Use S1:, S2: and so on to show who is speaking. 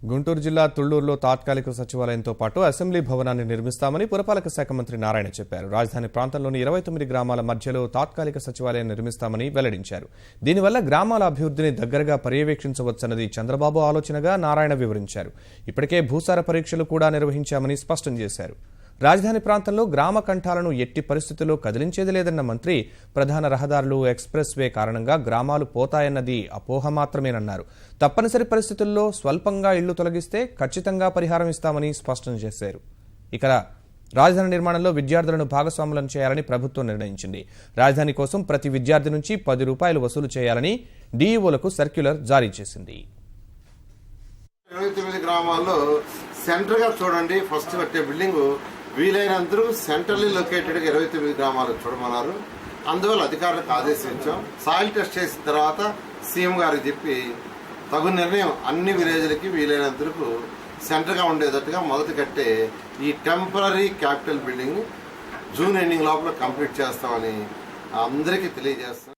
S1: గుంటూరు జిల్లా తుళ్లూరులో తాత్కాలిక సచివాలయంతో పాటు అసెంబ్లీ భవనాన్ని నిర్మిస్తామని పురపాలక శాఖ మంత్రి నారాయణ చెప్పారు. రాజధాని ప్రాంతంలోని 29 గ్రామాల మధ్యలో తాత్కాలిక సచివాలయం నిర్మిస్తామని వెల్లడించారు. దీనివల్ల గ్రామాల అభివృద్ధిని దగ్గరగా పర్యవేక్షించవచ్చన్నది చంద్రబాబు ఆలోచనగా నారాయణ వివరించారు. ఇప్పటికే భూసార పరీక్షలు కూడా నిర్వహించామని స్పష్టం చేశారు. రాజధాని ప్రాంతంలో గ్రామ కంఠాలను ఎట్టి పరిస్థితుల్లో కదిలించేది లేదన్న మంత్రి ప్రధాన రహదారులు, ఎక్స్ప్రెస్ వే కారణంగా గ్రామాలు పోతాయన్నది అపోహ మాత్రమేనన్నారు. తప్పనిసరి పరిస్థితుల్లో స్వల్పంగా ఇళ్లు తొలగిస్తే ఖచ్చితంగా పరిహారం ఇస్తామని స్పష్టం చేశారు. ఇక రాజధాని నిర్మాణంలో విద్యార్థులను భాగస్వాములను చేయాలని ప్రభుత్వం నిర్ణయించింది. రాజధాని కోసం ప్రతి విద్యార్థి నుంచి 10 రూపాయలు వసూలు చేయాలని డీఈఓలకు సర్క్యులర్ జారీ చేసింది.
S2: 29 గ్రామాల్లో సెంటర్ గా చూడండి. ఫస్ట్ కట్టే బిల్డింగ్ వీలైనందరూ సెంట్రల్లీ లొకేటెడ్ 29 గ్రామాలు చూడమన్నారు. అందువల్ల అధికారులకు ఆదేశించాం. సాయిల్ టెస్ట్ చేసిన తర్వాత సీఎం గారికి చెప్పి తగు నిర్ణయం అన్ని విలేజ్లకి వీలైనందుకు సెంటర్గా ఉండేటట్టుగా మొదటి కట్టే ఈ temporary capital building June ending లోపల కంప్లీట్ చేస్తామని అందరికీ తెలియజేస్తాం.